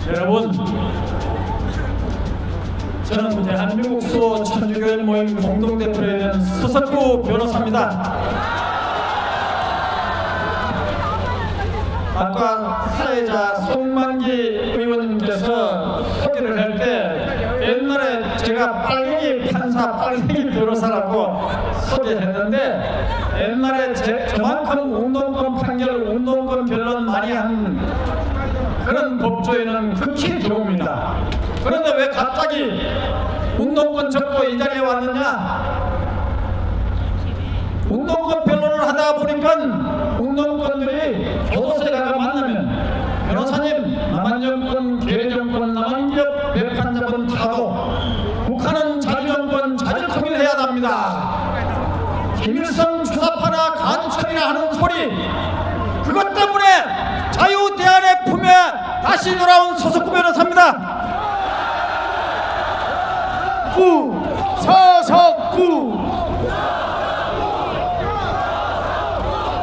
여러분, 저는 대한민국 수호 천주교인 모임 공동대표로 있는 서석구 변호사입니다. 아까 사회자 송만기 의원님께서 소개를 할 때 옛날에 제가 빨갱이 판사, 빨갱이 변호사라고 소개했는데 옛날에 저만큼 운동권 판결, 운동권 변론 많이 한 그런 법조인은 극히 드뭅니다. 그런데 왜 갑자기 운동권 접고 이 자리에 왔느냐? 운동권 변론을 하다 보니까 운동권들이 교도소에 가서 만나면 변호사님, 남한정권, 개정권, 남한기업, 매판자본 타도 북한은 자주정권, 자주통일해야 합니다. 김일성 주사파나 간첩이나 하는 소리, 그것 때문에 자유대안의 품에 다시 돌아온 서석구 변호사입니다. 서석구.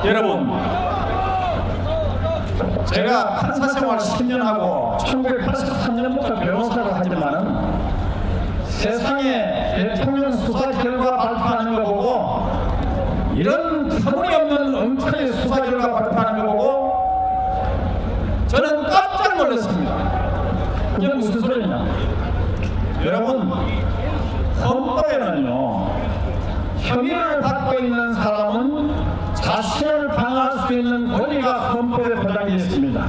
여러분, 제가 판사 생활 10년 하고 1983년부터 변호사를 하지만은 세상에 대통령 수사 결과 발표하는 거 보고 이런 터무니없는 엉터리 수사 결과 발표하는 거 보고 저는 깜짝 놀랐습니다. 그게 무슨 소리냐? 여러분, 헌법에는요, 혐의를 받고 있는 사람은 자신을 방어할 수 있는 권리가 헌법에 보장되어 있습니다.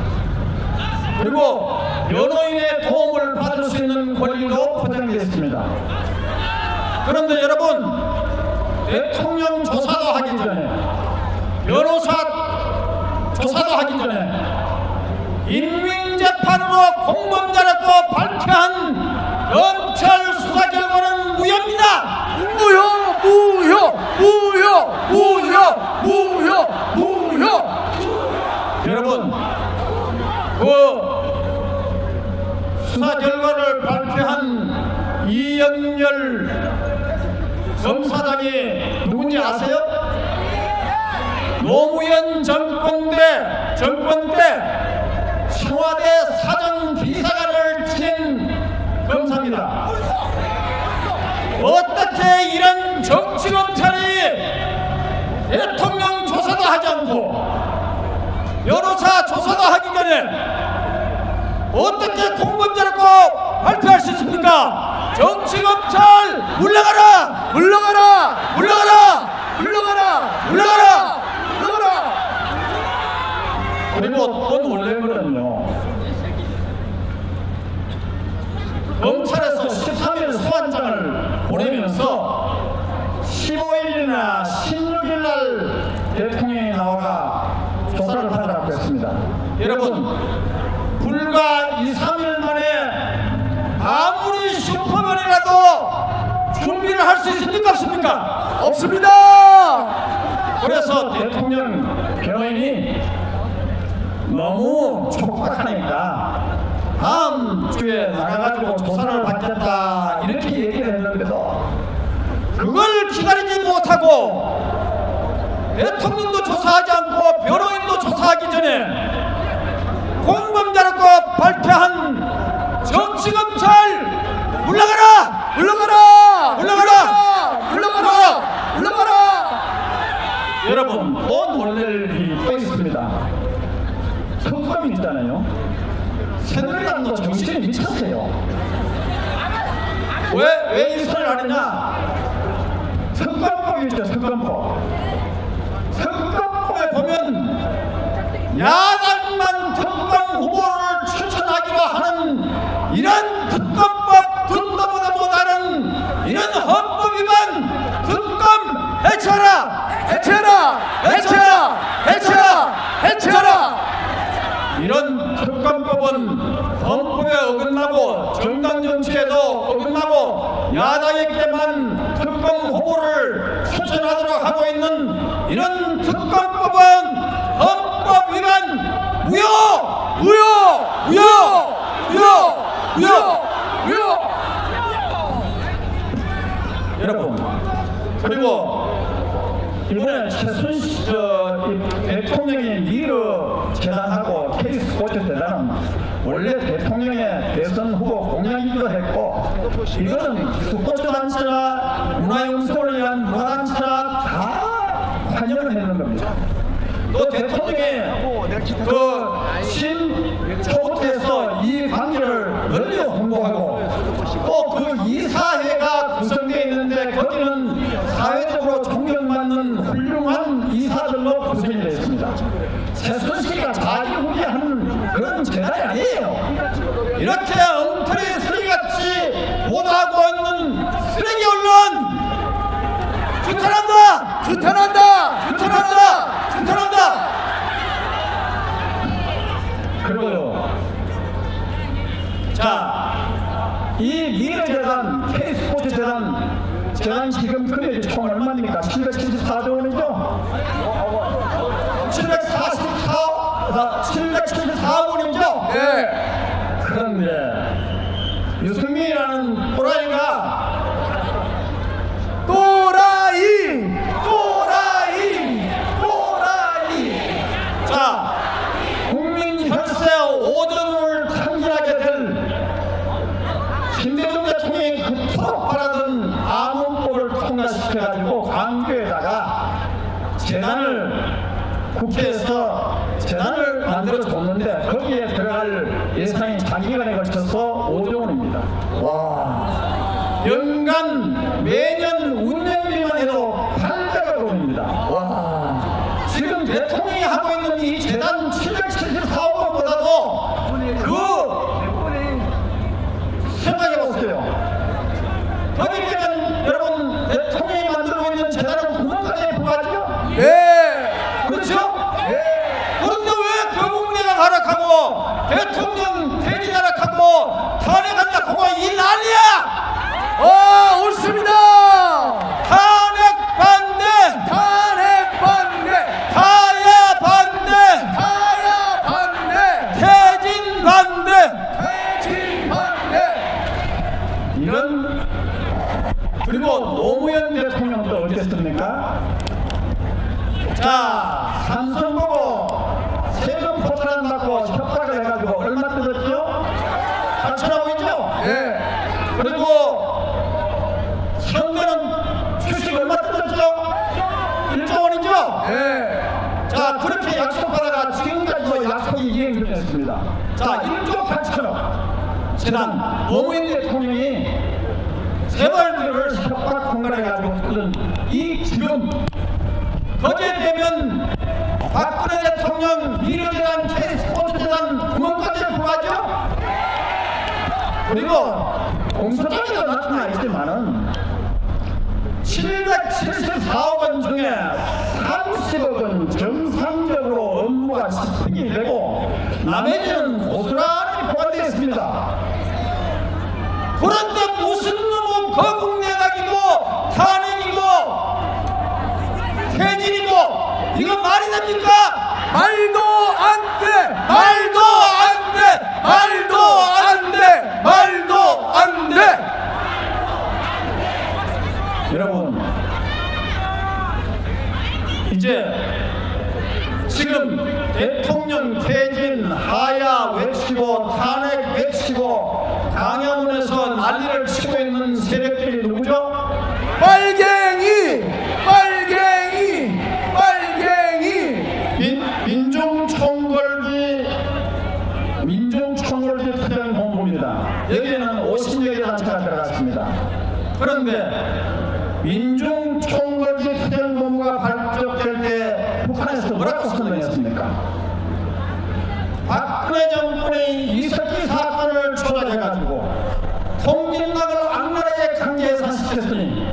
그리고 변호인의 도움을 받을 수 있는 권리도 보장되어 있습니다. 그런데 여러분, 대통령 조사도 하기 전에, 변호사 조사도 하기 전에 인민재판으로 공범자라고 발표한 검찰 수사 결과는 무효입니다. 무효. 여러분, 그 수사 결과를 발표한 이영렬 검사장이 누군지 아세요? 노무현 정권 때 청와대 사정 비서관을 지낸 검사입니다. 어떻게 이런 정치검찰이 대통령 조사도 하지 않고 변호사 조사도 하기 전에 어떻게 공범자라고 발표할 수 있습니까? 정치검찰 물러가라! 물러가라! 물러가라! 물러가라! 물러가라! 물러가라! 그리고 또 놀랄 거는요, 검찰에서 13일 소환장을 보내면서 15일이나 16일날 대통령이 나와가 조사를 하라고 했습니다. 여러분, 불과 2, 3일 만에 아무리 슈퍼맨이라도 준비를 할 수 있습니까? 없습니까? 없습니다. 그래서 대통령 변호인이 너무 촉박하니까 다음 주에 나가가지고 조사를 받겠다 이렇게 얘기를 했는데도 그걸 기다리지 못하고 대통령도 조사하지 않고 변호인도 조사하기 전에 공범자라고 발표한 정치검찰 물러가라! 물러가라! 물러가라! 물러가라! 물러가라! 여러분, 또 놀랄 일이 또 있습니다. 특검이 있잖아요. 새누리당도 정신이 미쳤어요. 왜 이 소리를 하느냐? 특검법이 있죠, 특검법. 특검법에 보면 야당만 특검 후보를 추천하기로 하는 이런 특검법 듣도보다 못하는 이런 헌법 위반 특검 해체하라! 해체하라! 해체하라! 해체하라! 해체하라! 이런 특검법은 헌법에 어긋나고 정당 정치에도 어긋나고 야당에게만 특검 후보를 추천하도록 하고 있는 이런 특검법은 헌법 위반 무효! 무효! 무효! 무효! 무효! 무효! 여러분, 그리고 이번에 최순실 대통령의 미르 재단하고 K스포츠 재단은 원래 대통령의 대선 후보 공약이기도 했고, 이거는 스포츠 단체나 문화용서를 위한 문화단체나 다 관여를 했는 겁니다. 또 대통령의 신초부터해서 이 관계를 널리 홍보하고, 또 그 이사회가 구성되어 있는데 거기는 사회적으로 존경받는 훌륭한 이사들로 구성이 되어 있습니다. 최순실이가 자기후기하는 그런 재단이 아니에요. 이렇게 엉터리 쓰레기같이 보도하고 있는 쓰레기 언론 규탄한다! 규탄한다! 규탄한다! 규탄한다! 그리고요, 자, 이 미래재단, K스포츠 재단 지금 금액이 총 얼마입니까? 774조 원이죠? 774억 원이죠? 네. 그런데 유승민이라는 또라이가 자, 국민 혈세 5조를 탕진하게 될 김대중 대통령이 그토록 바라던 아문법을 통과시켜가지고 광교에다가 국회에서 재단을 만들어줬는데 거기에 들어갈 예산이 장기간에 걸쳐서 5조 원입니다. 와, 연간 매년 운영비만 해도 800억 원입니다. 와, 지금 대통령이 하고 있는 이 재단 774억 원보다도 생각해보세요. 거기에는 여러분 대통령이 만들고 있는 재단은 9만까지 부과하죠? 네. 그렇죠? 네. 그런데 왜 교국내가 가락하고 대통령 대리 가락하고 탄핵 한다고 이 난리야? 옳습니다. 탄핵 반대. 탄핵 반대. 타야 반대. 타야 반대. 퇴진 반대. 퇴진 반대. 이런. 그리고 노무현 대통령도 어땠습니까? 자, 삼성 보고 세금 포탈 받고 협박을 해가지고 얼마 뜯었죠? 8천억이죠? 네. 그리고 현대는 주식 얼마 뜯었죠? 1조 원이죠? 네. 자, 그렇게 약속하다가 지금까지 약속이 이행됐습니다. 자, 1조 8천억. 지난 노무현 대통령이 재벌들을 협박 공갈해가지고 뜯은 이 지금 거기에 되면 박근혜 대통령 미래재단 K스포츠재단 구멍까지 부과하죠? 그리고 공소장에도 나타나 있지만은 774억 원 중에 30억은 정상적으로 업무가 집행이 되고 나머지는 고스란히 포괄되어 있습니다. 그런데 무슨 놈은 거국내각이고 탄핵이고 퇴진이고 이거 말이 됩니까? 말도 안 돼! 말도 안 돼! 말도 안 돼! 말도 안 돼! 여러분, 이제 지금 대통령 퇴진 하야 외치고 탄핵 외치고 강화문에서 난리를 치고 있는 세력들이 누구죠? 빨갱이! 빨갱이! 빨갱이! 민중총궐기 특별본부입니다. 여기에는 50여 개 단체가 들어갔습니다. 그런데 민중총궐기 특별본부가 발족될 때 북한에서 뭐라고 선언했습니까? 박근혜 정권의 이석기 사건을 조작해가지고 통진락을 악랄하게 강제 해산시켰으니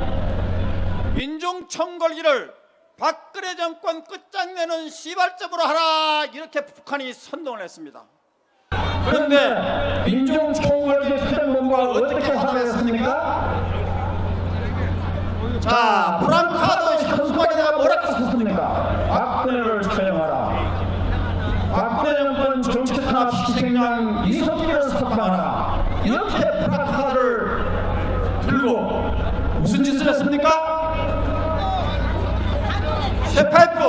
민중총궐기를 박근혜 정권 끝장내는 시발점으로 하라, 이렇게 북한이 선동을 했습니다. 그런데 민중총궐기 특별본부가 어떻게 하겠습니까? 자, 프랑카드 현수막에다가 뭐라고 썼습니까? 박근혜를 처형하라. 박근혜 정권 정치 탄압 희생양 이석기를 석방하라. 이렇게 프랑카드를 들고 무슨 짓을 했습니까? 쇠파이프,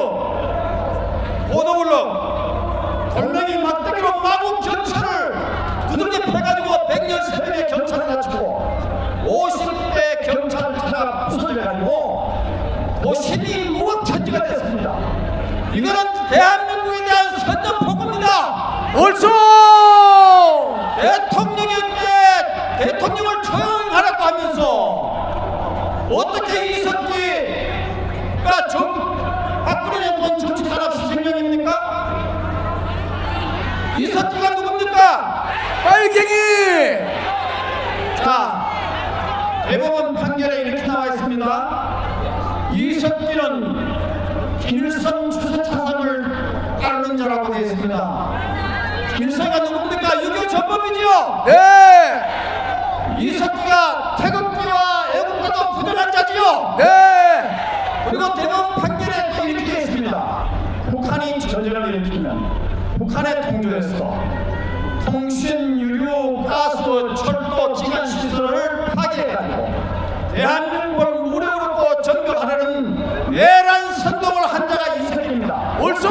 보도블록, 돌멩이 막대기로 마구 경찰을 두들겨 패가지고 100년 새벽에 경찰을 다치고 50대 경찰차가 부서져가지고 도심이 무법천지가 됐습니다. 이거는 대한민국에 대한 선전포고입니다. 옳소! 대통령인데 대통령을 조용히 하라고 하면서 어떻게 이석기가 박근혜 정치 탄압 시행령입니까? 이석기가 누굽니까? 빨갱이! 자, 대법원 판결에 이렇게 나와 있습니다. 이석기는 김일성 추세차상을 따르는 자라고 되어 있습니다. 김일성이가 누굽니까? 6.25 전범이지요? 네! 이석기가 태극기와 애국가도 부정한 자지요? 네! 그리고 대법원 판결에 또 이렇게 되어 있습니다. 북한이 전쟁을 일으키면 북한의 통조에서 통신, 유료, 가스, 철도, 기관시설을 파괴해가지고 대한민국을 무력으로 전격하려는 내란 선동을 한 자가 이석기입니다. 옳소!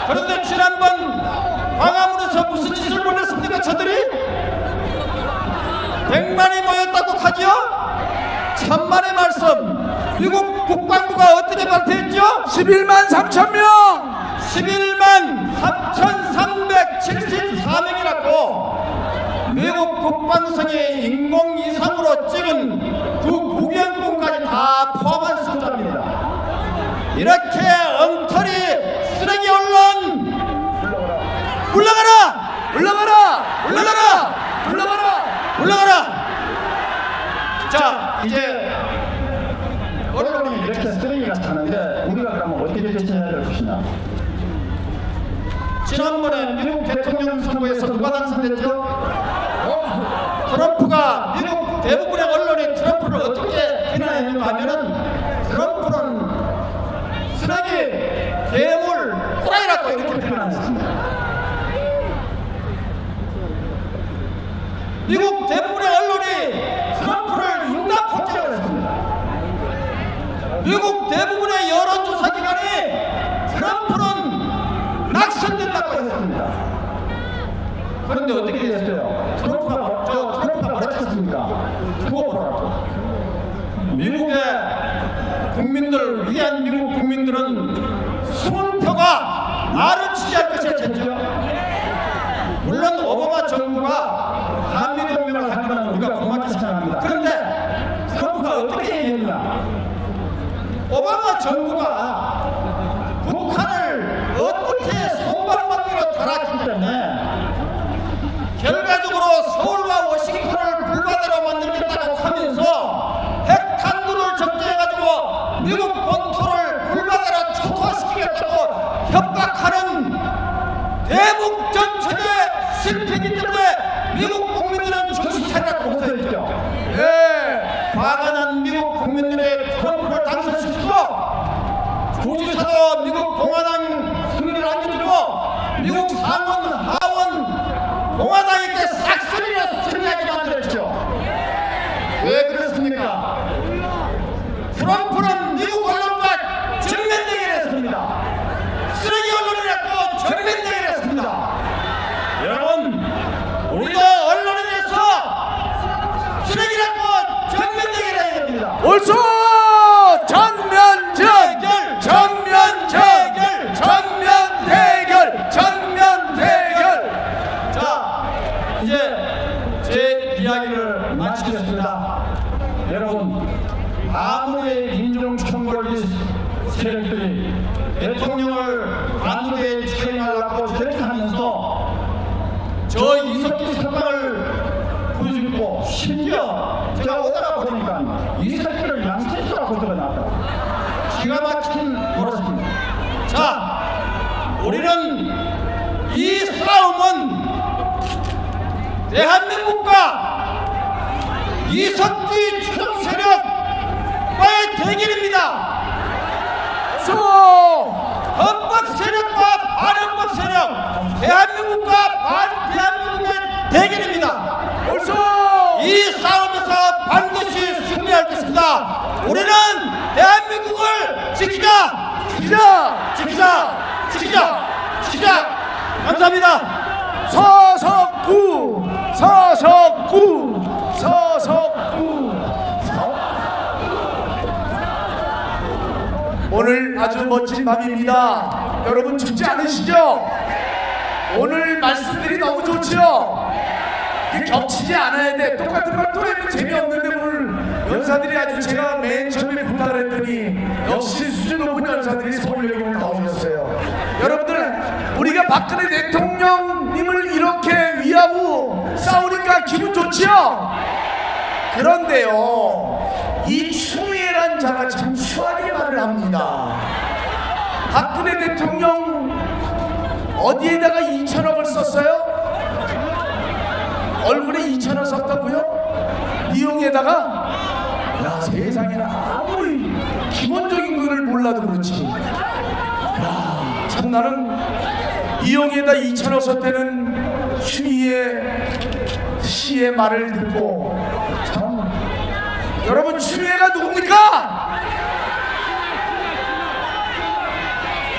그런데 지난번 광화문에서 무슨 짓을 벌였습니까? 저들이 100만이 모였다고 하지요? 천만의 말씀. 미국 국방부가 어떻게 발표했죠? 11만 3천 명! 11만 3,374명이라고 미국 국방성의 인공위성으로 찍은 그 구경꾼까지 다 포함한 숫자입니다. 이렇게 엉터리 쓰레기 언론 물러가라! 올라가라! 물러가라! 올라가라! 물러가라! 자, 이제 언론이 이렇게 쓰레기가 타는데 우리가 그러면 어떻게 대처해야 될 것이냐? 지난번에 미국 대통령 선거에서 누가 당선됐죠? 트럼프가 미국 대부분의 언론이 트럼프를 어떻게 비난했는가 하면은 트럼프는 쓰레기, 괴물, 호랑이라고 이렇게 비난했습니다. 미국 대부분의 언론이 트럼프를 인간 폭행을 했습니다. 미국 대부분의 여론조사기관이 트럼프는 낙선된다고 했습니다. 그런데 어떻게 됐어요? 트럼프가 말했습니까? 두고 보라고. 미국의 국민들, 위대한 미국 국민들은 20표가 나를 지지할 것이라 했죠. 물론 오바마 정부가 한미동맹을 하는 건 우리가 고맙게 생각합니다. 그런데 트럼프가 어떻게 얘기했냐? 오바마 정부가 북한을 어떻게 손방망이로 달아주기 때문에 결과적으로 서울과 워싱턴을 불바다로 만들겠다고 하면서 핵탄두를 적재해가지고 미국 본토를 불바다로 초토화시키겠다고 협박하는 대북 정책의 실패이기 때문에 미국 국민들은 정신 차리라고 호소했죠. 네! 화가 난 미국 국민들의 트럼프를 당선시키고 주지사도 미국 공화당 승리를 안겨주고 미국 상원, 하원 공화당에게 싹쓸이로 승리하게 만들었죠. 왜 그렇습니까? 트럼프는 미국 언론과 정면대결을 했습니다. 쓰레기 언론이라고 정면대결을 했습니다. 여러분, 우리도 언론에 대해서 쓰레기라고 정면대결을 해야 됩니다. 옳소! 전면 대결! 전면 대결! 전면 대결! 전면 대결! 자, 이제 제 이야기를 마치겠습니다. 여러분, 아무리 민중총궐리 세력들이 대통령을 반국에 처형하려고 저렇게 하면서 저 이석기 사건을 부르짖고 심지어 제가 오다가 보니까 이석기를 양치수라 보도가 나왔다. 기가 막힌 노릇입니다. 자, 우리는 이 싸움은 대한민국과 이석기 추종 세력과의 대결입니다. 헌법 세력과 반헌법 세력, 대한민국과 반대한민국의 대결입니다. 옳소! 이 싸움에서 반드시 승리할 것입니다. 우리는 대한민국을 지키자! 지키자! 지키자! 지키자! 지키자! 감사합니다. 서석구! 서석구! 서석구! 오늘 아주 멋진 밤입니다. 여러분 춥지 않으시죠? 오늘 말씀들이 너무 좋죠? 이게 겹치지 않아야 돼. 똑같은 걸 또 해도 재미없는데 오늘 연사들이 아주 제가 맨 처음에 부탁을 했더니 역시 수준 높은 연사들이 서울역에 오늘 나오셨어요. 여러분들 우리가 박근혜 대통령님을 이렇게 위하고 싸우니까 기분 좋지요? 그런데요, 이 추미애란 자가 참 추하게 말을 합니다. 박근혜 대통령 어디에다가 2천억을 썼어요? 얼굴에 2천원 썼다고요? 미용에다가? 야, 세상에 아무리 기본적인 거를 몰라도 그렇지. 야, 참 나는 미용에다 2천원 썼다는 추미애 씨의 말을 듣고 참, 여러분 추미애가 누굽니까?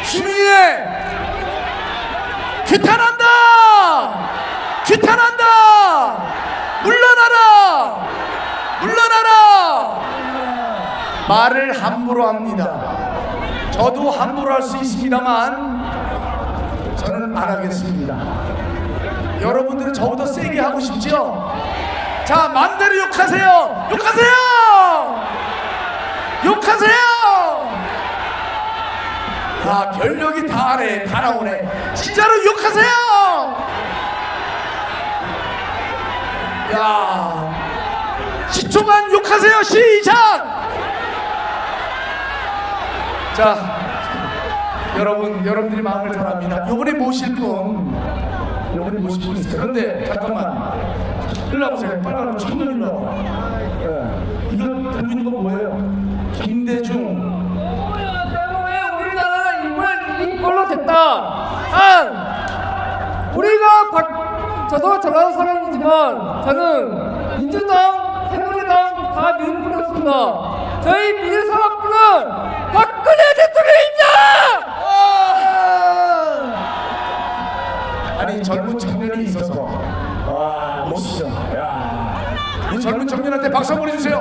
추미애 규탄한다! 규탄한다! 물러나라! 물러나라! 말을 함부로 합니다. 저도 함부로 할 수 있습니다만 저는 안 하겠습니다. 여러분들은 저보다 세게 하고 싶죠? 자, 마음대로 욕하세요! 욕하세요! 욕하세요! 야, 별력이 다 하네, 다 나오네. 진짜로 욕하세요! 야, 10초간 욕하세요. 시작! 자, 여러분들이 마음을 전합니다. 요번에 모실 분 있어요. 그런데 잠깐만, 일로 와보세요. 빨리 청년 일로 와. 이거 들고 있는 건 뭐예요? 김대중. 우리나라가 이걸로 됐다. 우리가 저도 전라도 사람이지만 저는 민주당, 새누리당 다 미륵분이었습니다. 저희 미륵사업부는 박근혜 대통령입니다. 아니, 젊은 청년이 있어서 와, 멋있어. 야, 이 젊은 청년한테 박수 한번 해주세요.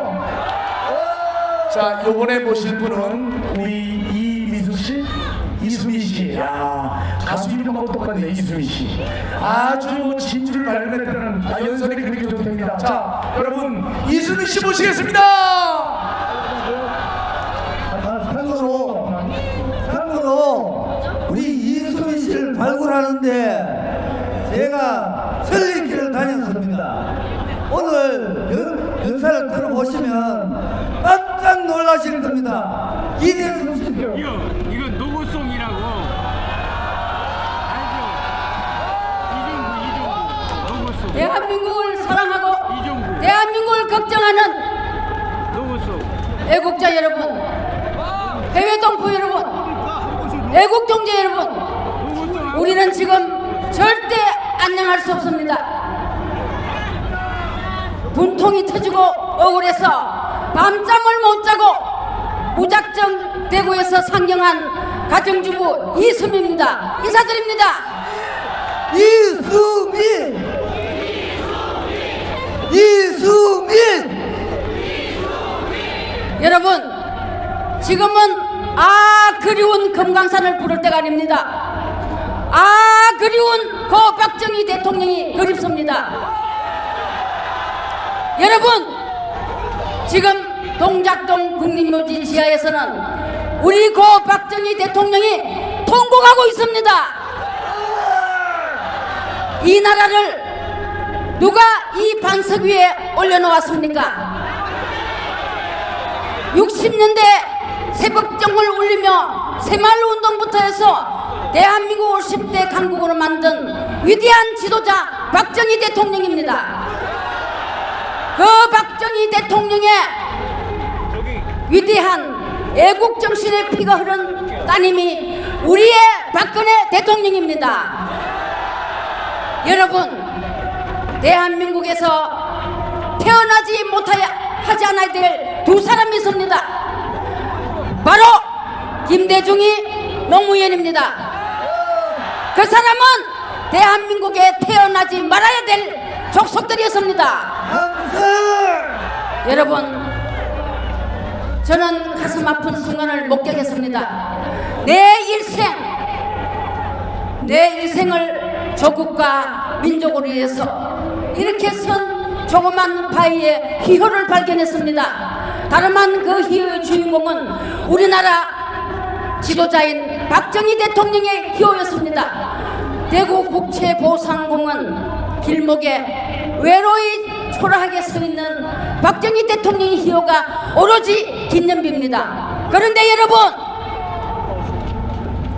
자, 요번에 모실 분은 우리 이수미 씨. 야, 가수 이름하고 똑같네. 이수미 씨. 아주 진주를 발견했다는 연설이 그렇게 좋답니다. 자, 여러분 이수미 씨 모시겠습니다. 참고로 우리 이수미 씨를 발굴하는데 제가 설리길을 다녔습니다. 오늘 연사를 들어보시면 깜짝 놀라실 겁니다. 이대수 씨. 이거 노고송이라고. 알죠? 이종구 노고송. 대한민국을 사랑하고 이종구 대한민국을 걱정하는 노고송. 애국자 여러분, 해외 동포 여러분, 애국 동지 여러분, 우리는 지금 절대 안녕할 수 없습니다. 분통이 터지고 억울해서 밤잠을 못 자고 무작정 대구에서 상경한 가정주부 이수미입니다. 인사드립니다. 이수민! 여러분, 지금은 그리운 금강산을 부를 때가 아닙니다. 그리운 고 박정희 대통령이 그립습니다. 여러분, 지금 동작동 국립묘지 지하에서는 우리 고 박정희 대통령이 통곡하고 있습니다. 이 나라를 누가 이 반석 위에 올려놓았습니까? 60년대 새벽정을 울리며 새마을운동부터 해서 대한민국 50대 강국으로 만든 위대한 지도자 박정희 대통령입니다. 그 박정희 대통령의 위대한 애국정신의 피가 흐른 따님이 우리의 박근혜 대통령입니다. 여러분, 대한민국에서 태어나지 못하지 않아야 될 두 사람이 있습니다. 바로 김대중이 노무현입니다. 그 사람은 대한민국에 태어나지 말아야 될 족속들이었습니다. 여러분, 저는 가슴 아픈 순간을 목격했습니다. 내 일생을 조국과 민족을 위해서 이렇게 선 조그만 바위에 희호를 발견했습니다. 다름한 그 희호의 주인공은 우리나라 지도자인 박정희 대통령의 희호였습니다. 대구 국채보상공원 길목에 외로이 초라하게 서 있는 박정희 대통령의 희호가 오로지 기념비입니다. 그런데 여러분,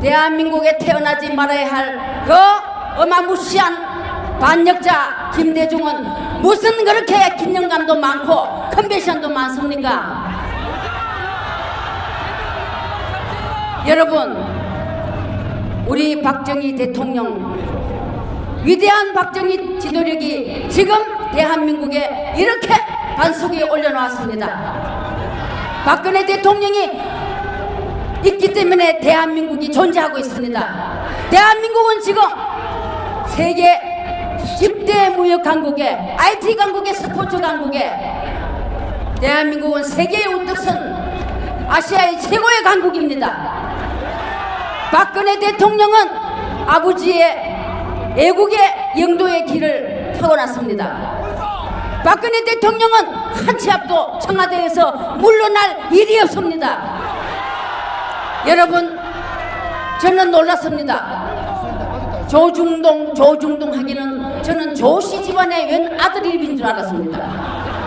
대한민국에 태어나지 말아야 할 그 어마무시한 반역자 김대중은 무슨 그렇게 기념관도 많고 컨벤션도 많습니까? 여러분, 우리 박정희 대통령, 위대한 박정희 지도력이 지금 대한민국에 이렇게 반석에 올려놓았습니다. 박근혜 대통령이 있기 때문에 대한민국이 존재하고 있습니다. 대한민국은 지금 세계 10대 무역 강국에, IT 강국에, 스포츠 강국에, 대한민국은 세계의 우뚝선 아시아의 최고의 강국입니다. 박근혜 대통령은 아버지의 애국의 영도의 길을 타고났습니다. 박근혜 대통령은 한 치 앞도 청와대에서 물러날 일이 없습니다. 여러분, 저는 놀랐습니다. 조중동 하기는 저는 조씨 집안의 웬 아들인 줄 알았습니다.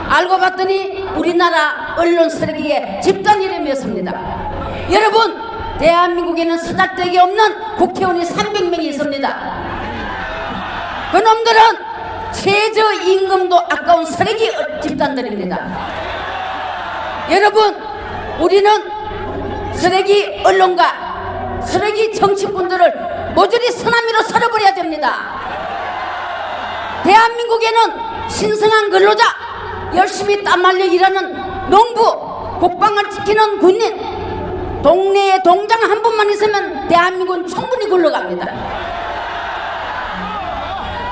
알고 봤더니 우리나라 언론 세력의 집단 이름이었습니다. 여러분, 대한민국에는 쓰잘데기 없는 국회의원이 300명이 있습니다. 그놈들은 최저임금도 아까운 쓰레기 집단들입니다. 여러분, 우리는 쓰레기 언론가, 쓰레기 정치꾼들을 모조리 쓰나미로 썰어버려야 됩니다. 대한민국에는 신성한 근로자, 열심히 땀 흘려 일하는 농부, 국방을 지키는 군인, 동네에 동장 한 분만 있으면 대한민국은 충분히 굴러갑니다.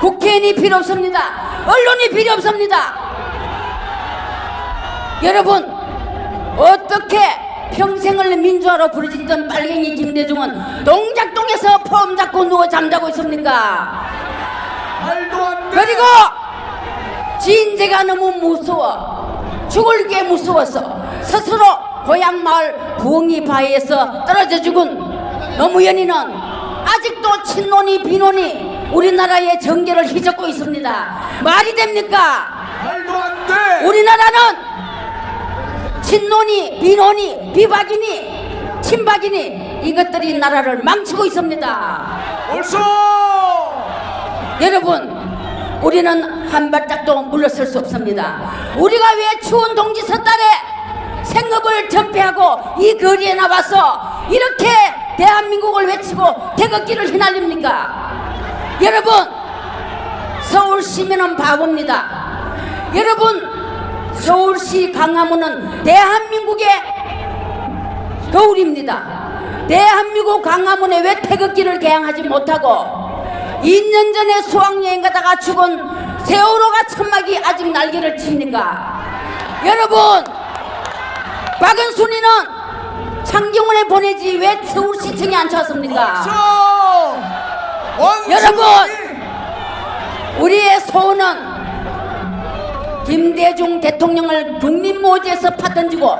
국회의원이 필요 없습니다. 언론이 필요 없습니다. 여러분, 어떻게 평생을 민주화로 부르짖던 빨갱이 김대중은 동작동에서 폼 잡고 누워 잠자고 있습니까? 말도 안 돼. 그리고 진재가 너무 무서워, 죽을 게 무서워서 스스로 고향 마을 부엉이 바위에서 떨어져 죽은 노무현이는 아직도 친노니 비노니 우리나라의 정계를 휘젓고 있습니다. 말이 됩니까? 말도 안 돼. 우리나라는 친노니 비노니 비박이니 친박이니 이것들이 나라를 망치고 있습니다. 옳소. 여러분, 우리는 한 발짝도 물러설 수 없습니다. 우리가 왜 추운 동지서 달에 생업을 전폐하고 이 거리에 나와서 이렇게 대한민국을 외치고 태극기를 휘날립니까? 여러분, 서울 시민은 바보입니다. 여러분, 서울시 강화문은 대한민국의 거울입니다. 대한민국 강화문에 왜 태극기를 개항하지 못하고 2년 전에 수학여행 가다가 죽은 세월호가 천막이 아직 날개를 칩니까? 여러분, 박은순이는 창경원에 보내지 왜 서울시청에 앉혔습니까? 여러분, 우리의 소원은 김대중 대통령을 국민모지에서 파던지고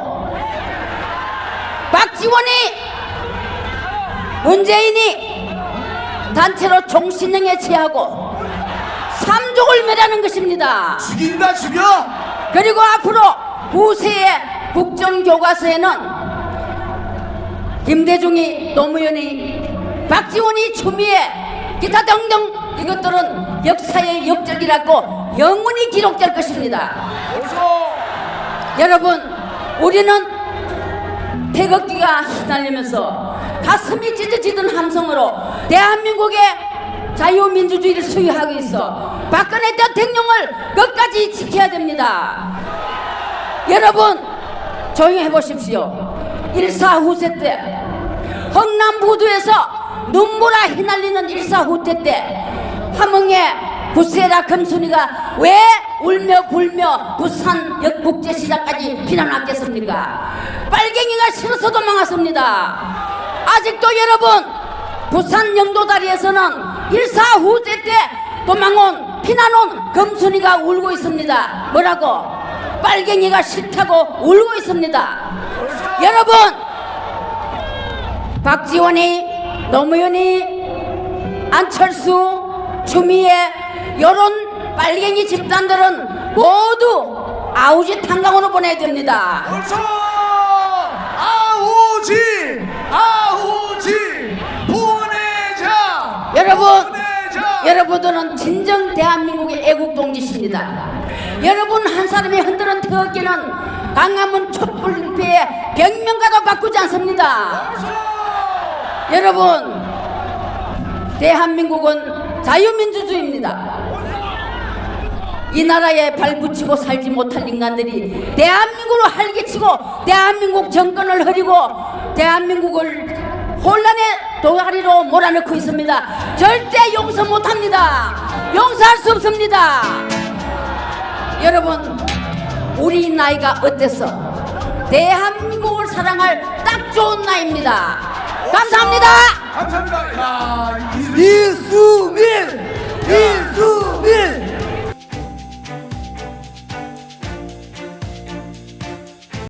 박지원이, 문재인이 단체로 종신형에 처하고 삼족을 멸하는 것입니다. 죽인다, 죽여. 그리고 앞으로 후세의 국정교과서에는 김대중이, 노무현이, 박지원이, 추미애, 기타 등등 이것들은 역사의 역적이라고 영원히 기록될 것입니다. 여러분, 우리는 태극기가 휘날리면서 가슴이 찢어지던 함성으로 대한민국의 자유민주주의를 수유하고 있어 박근혜 대통령을 끝까지 지켜야 됩니다. 여러분, 조용히 해보십시오. 1사 후세 때 흥남부두에서 눈보라 휘날리는 1사 후퇴 때 함흥의 구세라 금순이가 왜 울며 불며 부산 역국제시장까지 피난왔겠습니까? 빨갱이가 싫어서 도망왔습니다. 아직도 여러분 부산 영도다리에서는 1사 후퇴 때 도망온 피난온 금순이가 울고 있습니다. 뭐라고? 빨갱이가 싫다고 울고 있습니다. 여러분 박지원이 노무현이 안철수 추미애 이런 빨갱이 집단들은 모두 아우지 탄광으로 보내야 됩니다. 벌써 아우지 보내자. 여러분들은 진정 대한민국의 애국동지십니다. 여러분 한 사람이 흔드는 태극기는 강화문 촛불집회의 벽면가도 바꾸지 않습니다. 여러분 대한민국은 자유민주주의입니다. 이 나라에 발붙이고 살지 못할 인간들이 대한민국을 활개치고 대한민국 정권을 흐리고 대한민국을 혼란의 도가리로 몰아넣고 있습니다. 절대 용서 못합니다. 용서할 수 없습니다. 여러분 우리 나이가 어땠어? 대한민국을 사랑할 딱 좋은 나이입니다. 감사합니다. 감사합니다. 야, 이수민